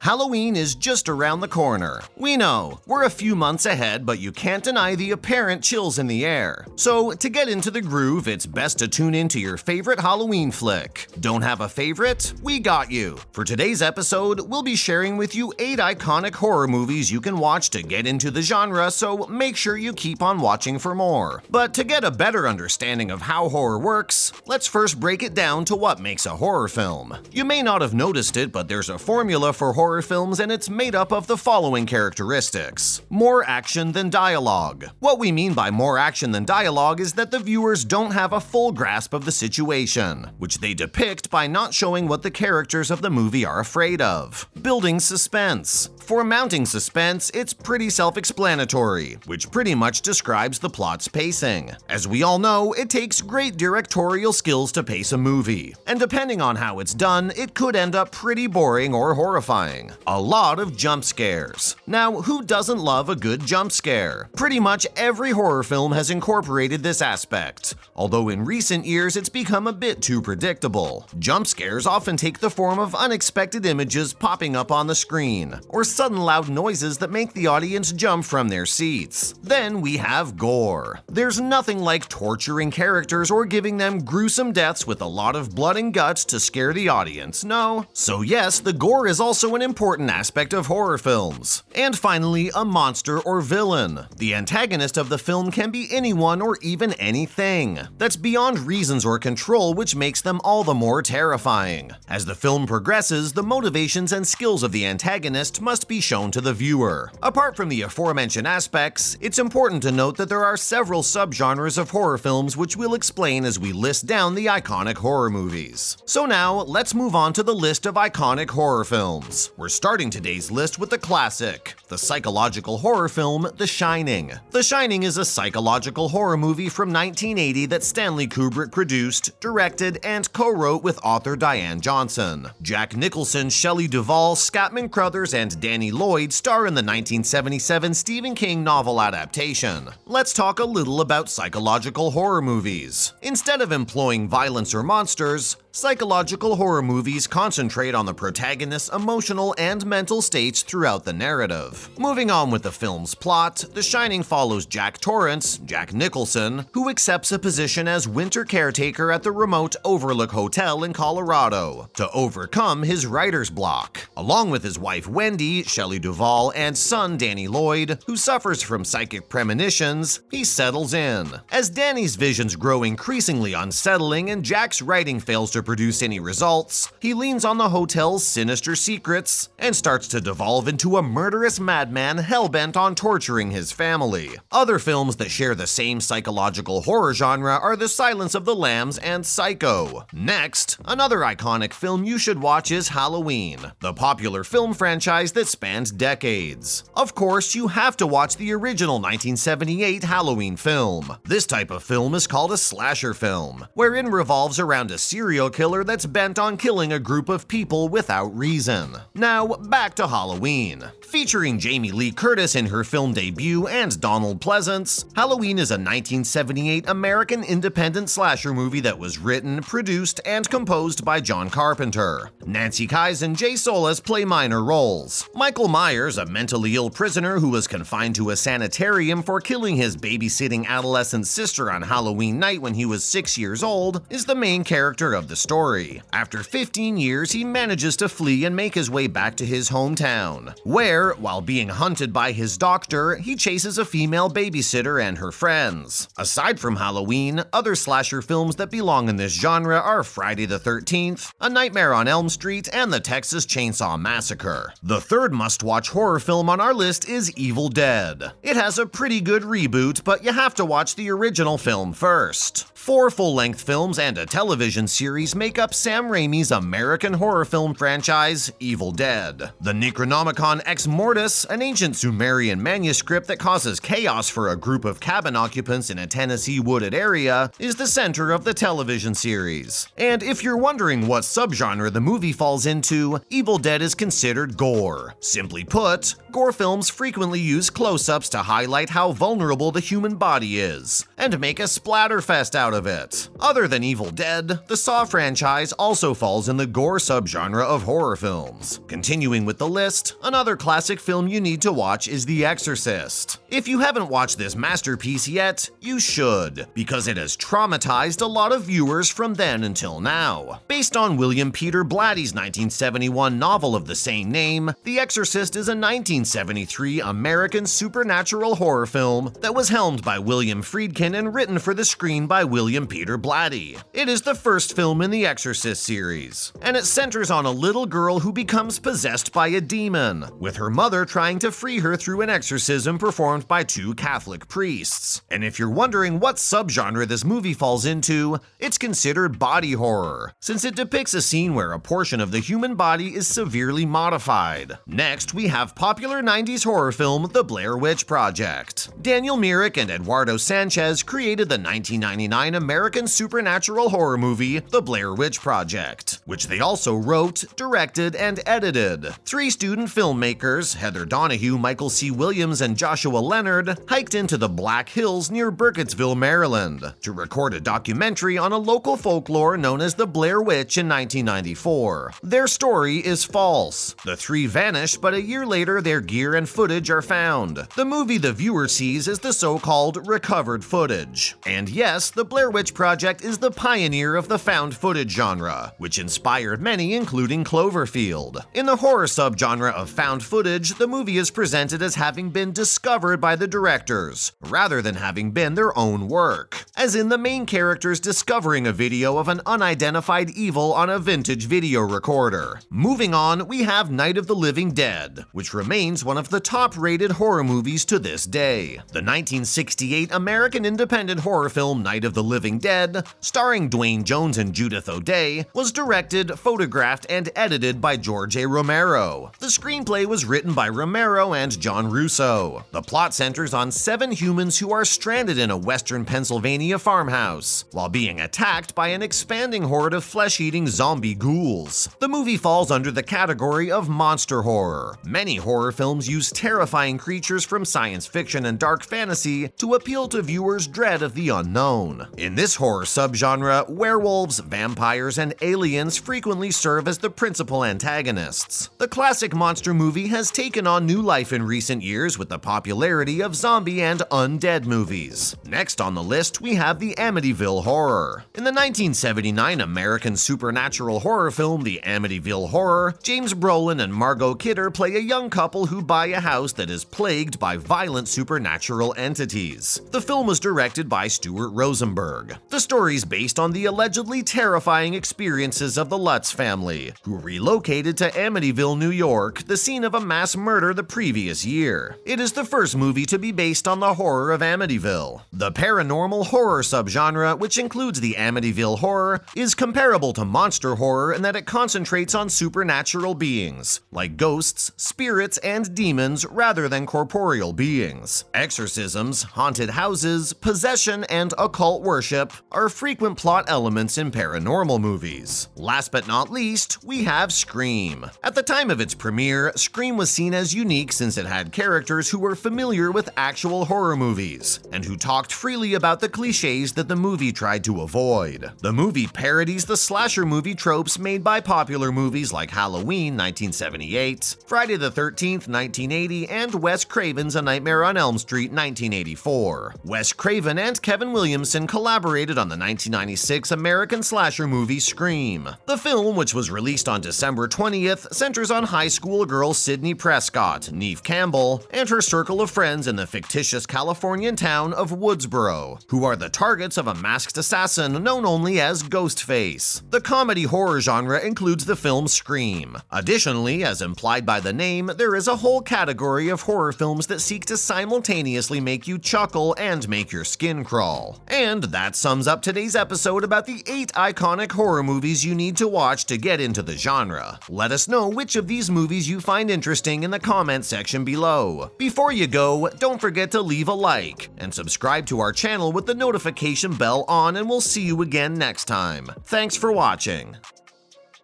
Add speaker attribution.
Speaker 1: Halloween is just around the corner. We know, we're a few months ahead, but you can't deny the apparent chills in the air. So, to get into the groove, it's best to tune into your favorite Halloween flick. Don't have a favorite? We got you. For today's episode, we'll be sharing with you 8 iconic horror movies you can watch to get into the genre, so make sure you keep on watching for more. But to get a better understanding of how horror works, let's first break it down to what makes a horror film. You may not have noticed it, but there's a formula for horror films and it's made up of the following characteristics. More action than dialogue. What we mean by more action than dialogue is that the viewers don't have a full grasp of the situation, which they depict by not showing what the characters of the movie are afraid of. Building suspense. For mounting suspense, it's pretty self-explanatory, which pretty much describes the plot's pacing. As we all know, it takes great directorial skills to pace a movie, and depending on how it's done, it could end up pretty boring or horrifying. A lot of jump scares. Now, who doesn't love a good jump scare? Pretty much every horror film has incorporated this aspect, although in recent years it's become a bit too predictable. Jump scares often take the form of unexpected images popping up on the screen, or sudden loud noises that make the audience jump from their seats. Then we have gore. There's nothing like torturing characters or giving them gruesome deaths with a lot of blood and guts to scare the audience, no? So yes, the gore is also an important aspect of horror films. And finally, a monster or villain. The antagonist of the film can be anyone or even anything that's beyond reasons or control, which makes them all the more terrifying. As the film progresses, the motivations and skills of the antagonist must be shown to the viewer. Apart from the aforementioned aspects, it's important to note that there are several subgenres of horror films which we'll explain as we list down the iconic horror movies. So now, let's move on to the list of iconic horror films. We're starting today's list with the classic, the psychological horror film The Shining. The Shining is a psychological horror movie from 1980 that Stanley Kubrick produced, directed, and co-wrote with author Diane Johnson. Jack Nicholson, Shelley Duvall, Scatman Crothers, and Danny Lloyd star in the 1977 Stephen King novel adaptation. Let's talk a little about psychological horror movies. Instead of employing violence or monsters, psychological horror movies concentrate on the protagonist's emotional and mental states throughout the narrative. Moving on with the film's plot, The Shining follows Jack Torrance, Jack Nicholson, who accepts a position as winter caretaker at the remote Overlook Hotel in Colorado to overcome his writer's block. Along with his wife Wendy, Shelley Duvall, and son Danny Lloyd, who suffers from psychic premonitions, he settles in. As Danny's visions grow increasingly unsettling and Jack's writing fails to produce any results, he leans on the hotel's sinister secrets and starts to devolve into a murderous madman hell-bent on torturing his family. Other films that share the same psychological horror genre are The Silence of the Lambs and Psycho. Next, another iconic film you should watch is Halloween, the popular film franchise that spans decades. Of course, you have to watch the original 1978 Halloween film. This type of film is called a slasher film, wherein revolves around a serial killer that's bent on killing a group of people without reason. Now, back to Halloween. Featuring Jamie Lee Curtis in her film debut and Donald Pleasance, Halloween is a 1978 American independent slasher movie that was written, produced, and composed by John Carpenter. Nancy Kyes and Jay Solis play minor roles. Michael Myers, a mentally ill prisoner who was confined to a sanitarium for killing his babysitting adolescent sister on Halloween night when he was 6 years old, is the main character of the story. After 15 years, he manages to flee and make his way back to his hometown, where, while being hunted by his doctor, he chases a female babysitter and her friends. Aside from Halloween, other slasher films that belong in this genre are Friday the 13th, A Nightmare on Elm Street, and the Texas Chainsaw Massacre. The third must-watch horror film on our list is Evil Dead. It has a pretty good reboot, but you have to watch the original film first. 4 full-length films and a television series make up Sam Raimi's American horror film franchise, Evil Dead. The Necronomicon Ex Mortis, an ancient Sumerian manuscript that causes chaos for a group of cabin occupants in a Tennessee wooded area, is the center of the television series. And if you're wondering what subgenre the movie falls into, Evil Dead is considered gore. Simply put, gore films frequently use close-ups to highlight how vulnerable the human body is, and make a splatterfest out of it. Other than Evil Dead, the Saw franchise also falls in the gore subgenre of horror films. Continuing with the list, another classic film you need to watch is The Exorcist. If you haven't watched this masterpiece yet, you should, because it has traumatized a lot of viewers from then until now. Based on William Peter Blatty's 1971 novel of the same name, The Exorcist is a 1973 American supernatural horror film that was helmed by William Friedkin and written for the screen by William Peter Blatty. It is the first film in the Exorcist series, and it centers on a little girl who becomes possessed by a demon, with her mother trying to free her through an exorcism performed by two Catholic priests. And if you're wondering what subgenre this movie falls into, it's considered body horror, since it depicts a scene where a portion of the human body is severely modified. Next, we have popular 90s horror film The Blair Witch Project. Daniel Myrick and Eduardo Sanchez created the 1999 American supernatural horror movie The Blair Witch Project, which they also wrote, directed, and edited. Three student filmmakers, Heather Donahue, Michael C. Williams, and Joshua Leonard, hiked into the Black Hills near Burkittsville, Maryland, to record a documentary on a local folklore known as the Blair Witch in 1994. Their story is false. The three vanish, but a year later their gear and footage are found. The movie the viewer sees is the so-called recovered footage. And yes, the Blair Witch Project is the pioneer of the found footage genre, which inspired many, including Cloverfield. In the horror subgenre of found footage, the movie is presented as having been discovered by the directors, rather than having been their own work, as in the main characters discovering a video of an unidentified evil on a vintage video recorder. Moving on, we have Night of the Living Dead, which remains one of the top-rated horror movies to this day. The 1968 American independent horror film Night of the Living Dead, starring Dwayne Jones and Judith O'Dea, was directed, photographed, and edited by George A. Romero. The screenplay was written by Romero and John Russo. The plot centers on 7 humans who are stranded in a western Pennsylvania farmhouse, while being attacked by an expanding horde of flesh-eating zombie ghouls. The movie falls under the category of monster horror. Many horror films use terrifying creatures from science fiction and dark fantasy to appeal to viewers' dread of the unknown. In this horror subgenre, werewolves, vampires, and aliens frequently serve as the principal antagonists. The classic monster movie has taken on new life in recent years with the popularity of zombie and undead movies. Next on the list, we have the Amityville Horror. In the 1979 American supernatural horror film The Amityville Horror, James Brolin and Margot Kidder play a young couple who buy a house that is plagued by violent supernatural entities. The film was directed by Stuart Rosenberg. The story is based on the allegedly terrifying experiences of the Lutz family, who relocated to Amityville, New York, the scene of a mass murder the previous year. It is the first movie to be based on the horror of Amityville. The paranormal horror subgenre, which includes the Amityville Horror, is comparable to monster horror in that it concentrates on supernatural beings, like ghosts, spirits, and demons rather than corporeal beings. Exorcisms, haunted houses, possession, and occult worship are frequent plot elements in paranormal movies. Last but not least, we have Scream. At the time of its premiere, Scream was seen as unique since it had characters who were familiar with actual horror movies, and who talked freely about the cliches that the movie tried to avoid. The movie parodies the slasher movie tropes made by popular movies like Halloween 1978, Friday the 13th 1980, and Wes Craven's A Nightmare on Elm Street 1984. Wes Craven and Kevin Williamson collaborated on the 1996 American slasher movie Scream. The film, which was released on December 20th, centers on high school girl Sydney Prescott, Neve Campbell, and her circle of friends in the fictitious Californian town of Woodsboro, who are the targets of a masked assassin known only as Ghostface. The comedy horror genre includes the film Scream. Additionally, as implied by the name, there is a whole category of horror films that seek to simultaneously make you chuckle and make your skin crawl. And that sums up today's episode about the 8 iconic horror movies you need to watch to get into the genre. Let us know which of these movies you find interesting interesting in the comment section below. Before you go, don't forget to leave a like and subscribe to our channel with the notification bell on, and we'll see you again next time. Thanks for watching.